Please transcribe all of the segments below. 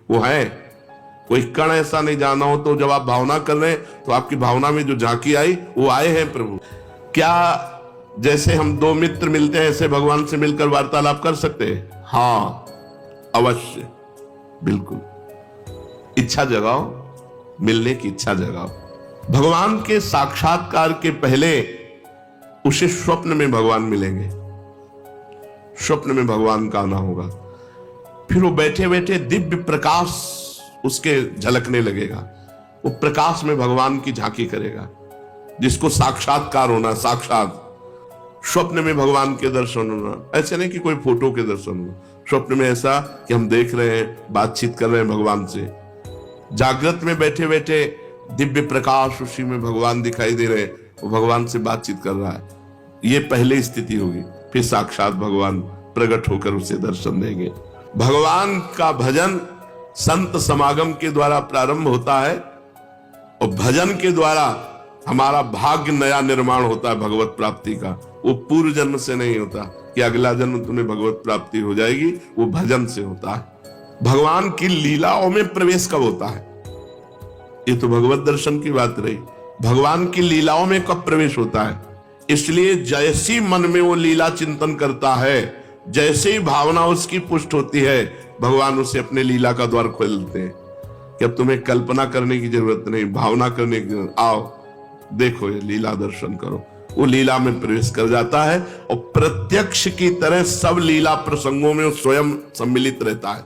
वो है। कोई कण ऐसा नहीं जाना हो तो जब आप भावना कर रहे हैं तो आपकी भावना में जो झांकी आई वो आए हैं प्रभु। क्या जैसे हम दो मित्र मिलते हैं ऐसे भगवान से मिलकर वार्तालाप कर सकते हैं? हाँ, अवश्य, बिल्कुल। इच्छा जगाओ, मिलने की इच्छा जगाओ। भगवान के साक्षात्कार के पहले उसे स्वप्न में भगवान मिलेंगे, स्वप्न में भगवान का आना होगा। फिर वो बैठे बैठे दिव्य प्रकाश उसके झलकने लगेगा, वो प्रकाश में भगवान की झांकी करेगा, जिसको साक्षात्कार होना। साक्षात स्वप्न में भगवान के दर्शन होना, ऐसे नहीं कि कोई फोटो के दर्शन होना। स्वप्न में ऐसा कि हम देख रहे हैं, बातचीत कर रहे हैं भगवान से। जागृत में बैठे बैठे दिव्य प्रकाश उसी में भगवान दिखाई दे रहे हैं, वो भगवान से बातचीत कर रहा है। ये पहले स्थिति होगी, फिर साक्षात भगवान प्रकट होकर उसे दर्शन देंगे। भगवान का भजन संत समागम के द्वारा प्रारंभ होता है और भजन के द्वारा हमारा भाग्य नया निर्माण होता है भगवत प्राप्ति का। वो पूर्व जन्म से नहीं होता कि अगला जन्म तुम्हें भगवत प्राप्ति हो जाएगी, वो भजन से होता है। भगवान की लीलाओं में प्रवेश कब होता है? ये तो भगवत दर्शन की बात रही। भगवान की लीलाओं में कब प्रवेश होता है? इसलिए जैसी मन में वो लीला चिंतन करता है, जैसे ही भावना उसकी पुष्ट होती है, भगवान उसे अपने लीला का द्वार खोल देते हैं कि अब तुम्हें कल्पना करने की जरूरत नहीं, भावना करने की जरूरत, आओ देखो ये लीला दर्शन करो। वो लीला में प्रवेश कर जाता है और प्रत्यक्ष की तरह सब लीला प्रसंगों में वो स्वयं सम्मिलित रहता है।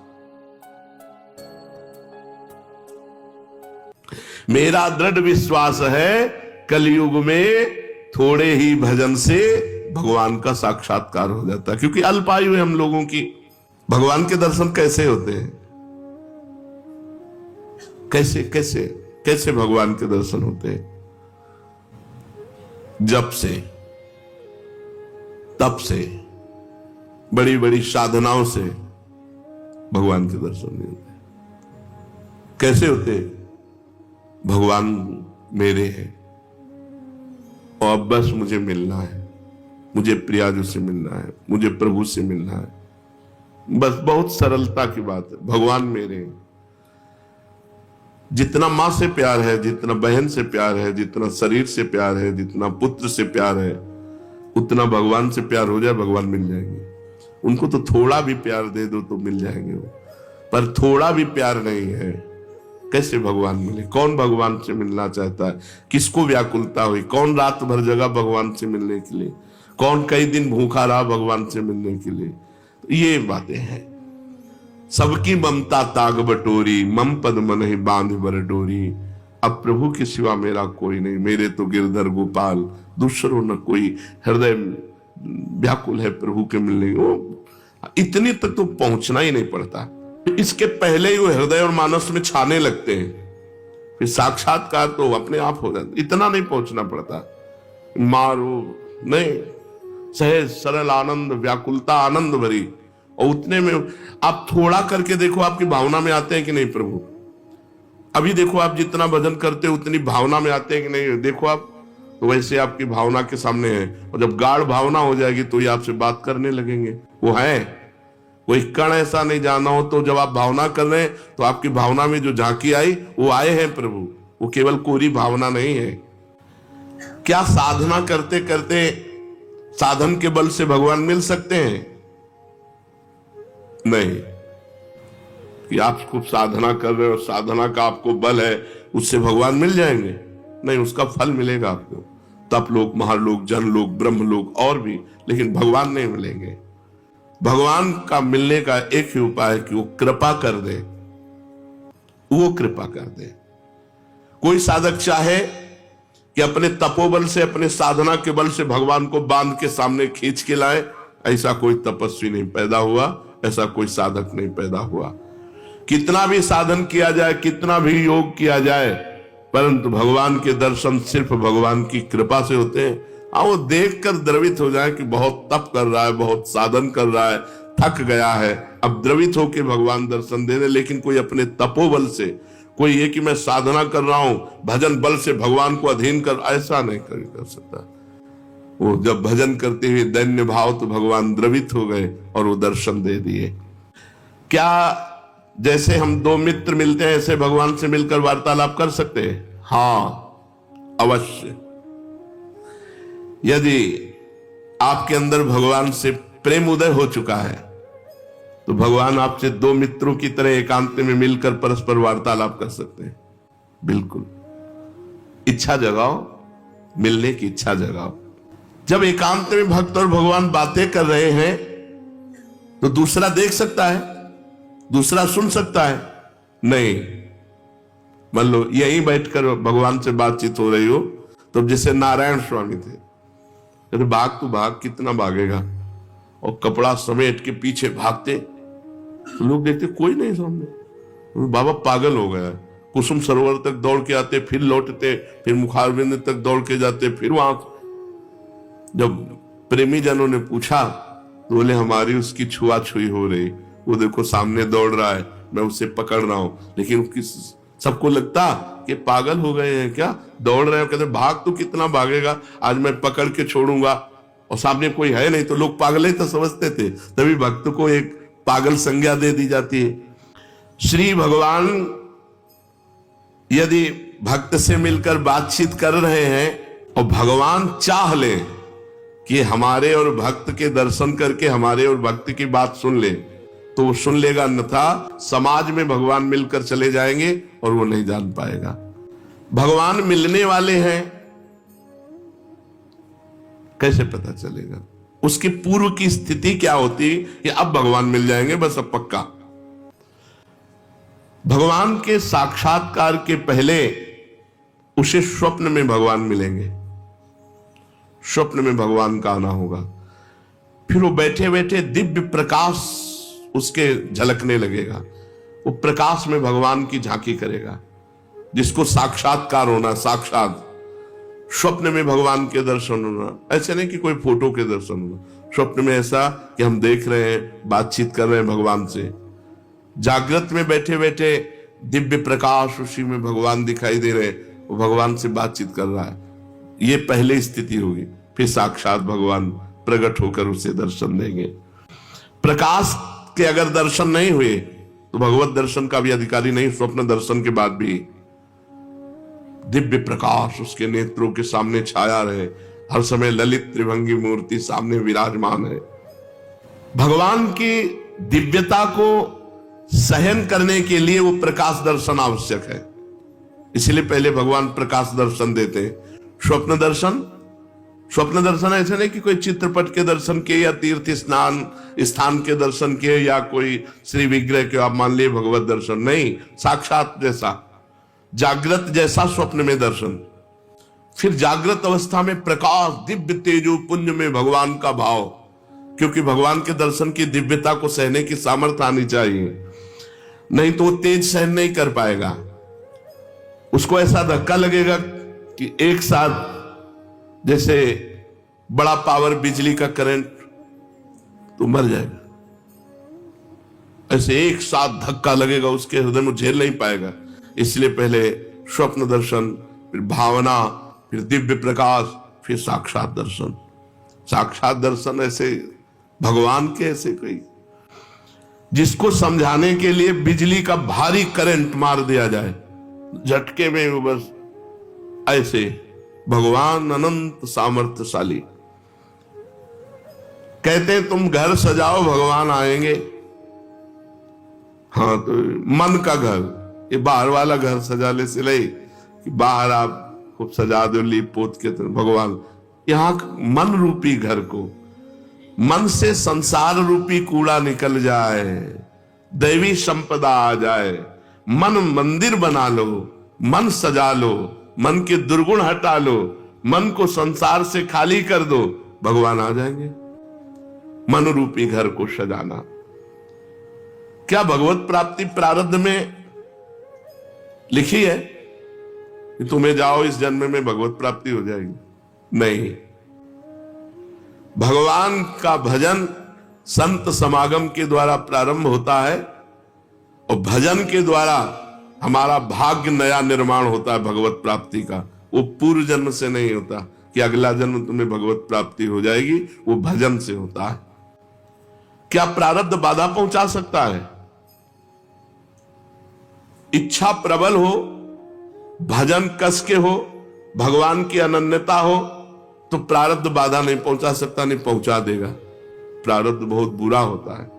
मेरा दृढ़ विश्वास है कलयुग में थोड़े ही भजन से भगवान का साक्षात्कार हो जाता है, क्योंकि अल्पायु है हम लोगों की। भगवान के दर्शन कैसे होते हैं? कैसे कैसे कैसे भगवान के दर्शन होते हैं? जप से, तप से, बड़ी बड़ी साधनाओं से भगवान के दर्शन नहीं होते। कैसे होते? भगवान मेरे हैं और अब बस मुझे मिलना है, मुझे प्रियाजू से मिलना है, मुझे प्रभु से मिलना है। बस बहुत सरलता की बात है। भगवान मेरे हैं। जितना मां से प्यार है, जितना बहन से प्यार है, जितना शरीर से प्यार है, जितना पुत्र से प्यार है, उतना भगवान से प्यार हो जाए, भगवान मिल जाएंगे। उनको तो थोड़ा भी प्यार दे दो तो मिल जाएंगे वो, पर थोड़ा भी प्यार नहीं है, कैसे भगवान मिले? कौन भगवान से मिलना चाहता है? किसको व्याकुलता हुई? कौन रात भर जगा भगवान से मिलने के लिए? कौन कई दिन भूखा रहा भगवान से मिलने के लिए? तो ये बातें हैं। सबकी ममता ताग बटोरी, मम पद मन ही बांध बर डोरी। अब प्रभु के सिवा मेरा कोई नहीं, मेरे तो गिरधर गोपाल, दूसरों न कोई। हृदय व्याकुल है प्रभु के मिलने। वो इतनी तक तो पहुंचना ही नहीं पड़ता, इसके पहले ही वो हृदय और मानस में छाने लगते हैं, फिर साक्षात्कार तो अपने आप हो जाता। इतना नहीं पहुंचना पड़ता, मारो नहीं, सहज सरल आनंद, व्याकुलता आनंद भरी। और उतने में आप थोड़ा करके देखो, आपकी भावना में आते हैं कि नहीं प्रभु? अभी देखो आप जितना भजन करते हो उतनी भावना में आते हैं कि नहीं? देखो आप, तो वैसे आपकी भावना के सामने है। और जब गाढ़ भावना हो जाएगी तो ये आपसे बात करने लगेंगे। वो है। कोई कण ऐसा नहीं जाना हो तो जब आप भावना कर रहे हैं तो आपकी भावना में जो झांकी आई वो आए हैं प्रभु। वो केवल कोरी भावना नहीं है। क्या साधना करते करते साधन के बल से भगवान मिल सकते हैं? नहीं। कि आप खूब साधना कर रहे हो, साधना का आपको बल है, उससे भगवान मिल जाएंगे? नहीं, उसका फल मिलेगा आपको। तप लोक, महालोक, जनलोक, ब्रह्मलोक और भी, लेकिन भगवान नहीं मिलेंगे। भगवान का मिलने का एक ही उपाय है कि वो कृपा कर दे, वो कृपा कर दे। कोई साधक चाहे कि अपने तपोबल से, अपने साधना के बल से भगवान को बांध के सामने खींच के लाए, ऐसा कोई तपस्वी नहीं पैदा हुआ, ऐसा कोई साधक नहीं पैदा हुआ। कितना भी साधन किया जाए, कितना भी योग किया जाए, परंतु भगवान के दर्शन सिर्फ भगवान की कृपा से होते हैं। वो देखकर द्रवित हो जाए कि बहुत तप कर रहा है, बहुत साधन कर रहा है, थक गया है, अब द्रवित होकर भगवान दर्शन दे दे। लेकिन कोई अपने तपोबल से, कोई ये कि मैं साधना कर रहा हूं, भजन बल से भगवान को अधीन कर, ऐसा नहीं कर सकता। वो जब भजन करते हुए दैन्य भाव, तो भगवान द्रवित हो गए और वो दर्शन दे दिए। क्या जैसे हम दो मित्र मिलते हैं ऐसे भगवान से मिलकर वार्तालाप कर सकते हैं? हां, अवश्य। यदि आपके अंदर भगवान से प्रेम उदय हो चुका है तो भगवान आपसे दो मित्रों की तरह एकांत में मिलकर परस्पर वार्तालाप कर सकते हैं। बिल्कुल, इच्छा जगाओ, मिलने की इच्छा जगाओ। जब एकांत में भक्त और भगवान बातें कर रहे हैं तो दूसरा देख सकता है, दूसरा सुन सकता है? नहीं। मान लो यहीं बैठकर भगवान से बातचीत हो रही हो तो जैसे नारायण स्वामी थे, अरे भाग तू भाग, कितना भागेगा, और कपड़ा समेट के पीछे भागते, तो लोग देखते कोई नहीं सामने, बाबा पागल हो गया। कुसुम सरोवर तक दौड़ के आते, फिर लौटते, फिर मुखारबिंद तक दौड़ के जाते, फिर वहां। जब प्रेमी जनों ने पूछा तो बोले हमारी उसकी छुआछुई हो रही, वो देखो सामने दौड़ रहा है, मैं उसे पकड़ रहा हूं, लेकिन उसकी सबको लगता कि पागल हो गए हैं क्या, दौड़ रहे हैं। कहते भाग तो कितना भागेगा, आज मैं पकड़ के छोड़ूंगा, और सामने कोई है नहीं, तो लोग पागल ही तो समझते थे। तभी भक्त को एक पागल संज्ञा दे दी जाती है। श्री भगवान यदि भक्त से मिलकर बातचीत कर रहे हैं और भगवान चाह ले कि हमारे और भक्त के दर्शन करके हमारे और भक्त की बात सुन ले, तो वो सुन लेगा, अन्यथा समाज में भगवान मिलकर चले जाएंगे और वो नहीं जान पाएगा। भगवान मिलने वाले हैं कैसे पता चलेगा? उसकी पूर्व की स्थिति क्या होती कि अब भगवान मिल जाएंगे, बस अब पक्का। भगवान के साक्षात्कार के पहले उसे स्वप्न में भगवान मिलेंगे, स्वप्न में भगवान का आना होगा। फिर वो बैठे बैठे दिव्य प्रकाश उसके झलकने लगेगा, वो प्रकाश में भगवान की झांकी करेगा, जिसको साक्षात्कार होना। साक्षात स्वप्न में भगवान के दर्शन होना, ऐसे नहीं कि कोई फोटो के दर्शन होना, स्वप्न में ऐसा कि हम देख रहे हैं, बातचीत कर रहे हैं भगवान से। जागृत में बैठे बैठे दिव्य प्रकाश, उसी में भगवान दिखाई दे रहे, वो भगवान से बातचीत कर रहा है, ये पहले स्थिति होगी। फिर साक्षात भगवान प्रकट होकर उसे दर्शन देंगे। प्रकाश के अगर दर्शन नहीं हुए तो भगवत दर्शन का भी अधिकारी नहीं। स्वप्न दर्शन के बाद भी दिव्य प्रकाश उसके नेत्रों के सामने छाया रहे, हर समय ललित त्रिभंगी मूर्ति सामने विराजमान है। भगवान की दिव्यता को सहन करने के लिए वो प्रकाश दर्शन आवश्यक है, इसलिए पहले भगवान प्रकाश दर्शन देते हैं। स्वप्न दर्शन, स्वप्न दर्शन ऐसे नहीं कि कोई चित्रपट के दर्शन के या तीर्थ स्नान स्थान के दर्शन के या कोई श्री विग्रह के आप मान लिए भगवत दर्शन नहीं, साक्षात जैसा, जागृत जैसा स्वप्न में दर्शन। फिर जागृत अवस्था में प्रकाश, दिव्य तेजो पुंज में भगवान का भाव, क्योंकि भगवान के दर्शन की दिव्यता को सहने की सामर्थ्य आनी चाहिए, नहीं तो वो तेज सहन नहीं कर पाएगा। उसको ऐसा धक्का लगेगा कि एक साथ जैसे बड़ा पावर बिजली का करंट, तो मर जाएगा। ऐसे एक साथ धक्का लगेगा उसके हृदय में, झेल नहीं पाएगा। इसलिए पहले स्वप्न दर्शन, फिर भावना, फिर दिव्य प्रकाश, फिर साक्षात दर्शन। साक्षात दर्शन ऐसे भगवान के ऐसे कोई जिसको समझाने के लिए बिजली का भारी करंट मार दिया जाए, झटके में वो बस ऐसे। भगवान अनंत सामर्थ्यशाली। कहते हैं तुम घर सजाओ भगवान आएंगे। हाँ, तो मन का घर, ये बाहर वाला घर सजा ले सिले कि बाहर आप खूब सजा दो लीप पोत के, तो भगवान यहां मन रूपी घर को, मन से संसार रूपी कूड़ा निकल जाए, दैवी संपदा आ जाए, मन मंदिर बना लो, मन सजा लो, मन के दुर्गुण हटा लो, मन को संसार से खाली कर दो, भगवान आ जाएंगे। मन रूपी घर को सजाना। क्या भगवत प्राप्ति प्रारब्ध में लिखी है कि तुम्हें जाओ इस जन्म में भगवत प्राप्ति हो जाएगी? नहीं। भगवान का भजन संत समागम के द्वारा प्रारंभ होता है और भजन के द्वारा हमारा भाग्य नया निर्माण होता है भगवत प्राप्ति का। वो पूर्व जन्म से नहीं होता कि अगला जन्म तुम्हें भगवत प्राप्ति हो जाएगी, वो भजन से होता है। क्या प्रारब्ध बाधा पहुंचा सकता है? इच्छा प्रबल हो, भजन कस के हो, भगवान की अनन्यता हो, तो प्रारब्ध बाधा नहीं पहुंचा सकता, नहीं पहुंचा देगा। प्रारब्ध बहुत बुरा होता है।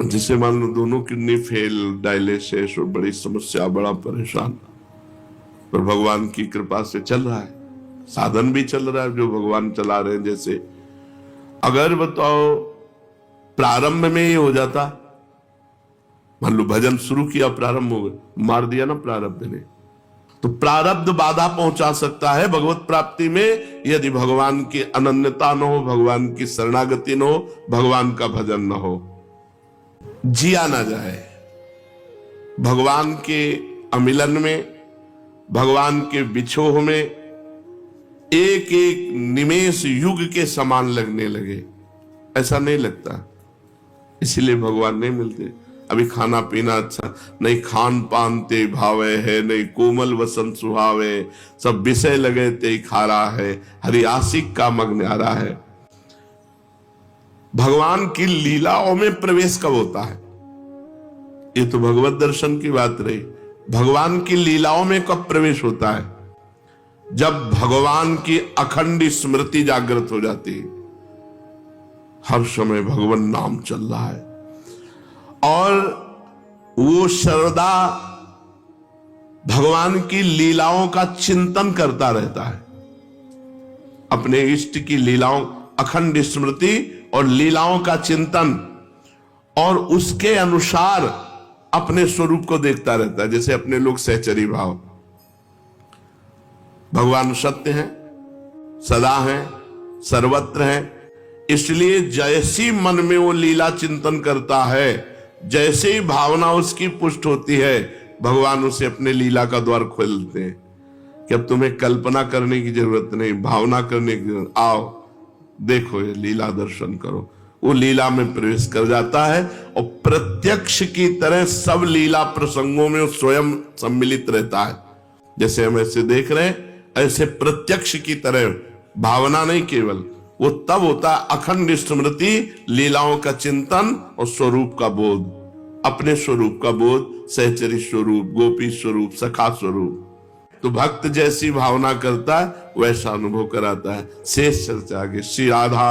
जिसे मान लो दोनों किडनी फेल, डायलिसिस और बड़ी समस्या, बड़ा परेशान, पर भगवान की कृपा से चल रहा है, साधन भी चल रहा है जो भगवान चला रहे हैं। जैसे अगर बताओ प्रारंभ में ही हो जाता, मान लो भजन शुरू किया, प्रारंभ हो गया, मार दिया ना प्रारब्ध ने, तो प्रारब्ध बाधा पहुंचा सकता है भगवत प्राप्ति में, यदि भगवान की अनन्यता न हो, भगवान की शरणागति न हो, भगवान का भजन न हो, जिया ना जाए। भगवान के अमिलन में, भगवान के बिछोह में एक एक निमेष युग के समान लगने लगे, ऐसा नहीं लगता, इसीलिए भगवान नहीं मिलते। अभी खाना पीना अच्छा नहीं, खान पान ते भावे है, नहीं कोमल वसन सुहावे, सब विषय लगे ते खारा है, हरि आशिक का मग न्यारा है। भगवान की लीलाओं में प्रवेश कब होता है? ये तो भगवत दर्शन की बात रही। भगवान की लीलाओं में कब प्रवेश होता है? जब भगवान की अखंड स्मृति जागृत हो जाती है, हर समय भगवान नाम चल रहा है, और वो श्रद्धा भगवान की लीलाओं का चिंतन करता रहता है, अपने इष्ट की लीलाओं, अखंड स्मृति और लीलाओं का चिंतन, और उसके अनुसार अपने स्वरूप को देखता रहता है। जैसे अपने लोग सहचरी भाव, भगवान सत्य हैं, सदा हैं, सर्वत्र हैं, इसलिए जैसी मन में वो लीला चिंतन करता है, जैसे ही भावना उसकी पुष्ट होती है, भगवान उसे अपने लीला का द्वार खोलते हैं कि अब तुम्हें कल्पना करने की जरूरत नहीं, भावना करने की जरूरत, आओ देखो ये लीला दर्शन करो। वो लीला में प्रवेश कर जाता है और प्रत्यक्ष की तरह सब लीला प्रसंगों में स्वयं सम्मिलित रहता है। जैसे हम ऐसे देख रहे हैं, ऐसे प्रत्यक्ष की तरह, भावना नहीं केवल, वो तब होता है अखंड स्मृति, लीलाओं का चिंतन और स्वरूप का बोध, अपने स्वरूप का बोध, सहचरी स्वरूप, गोपी स्वरूप, सखा स्वरूप। तो भक्त जैसी भावना करता है वैसा अनुभव कराता है। शेष चर्चा आगे। श्री राधा।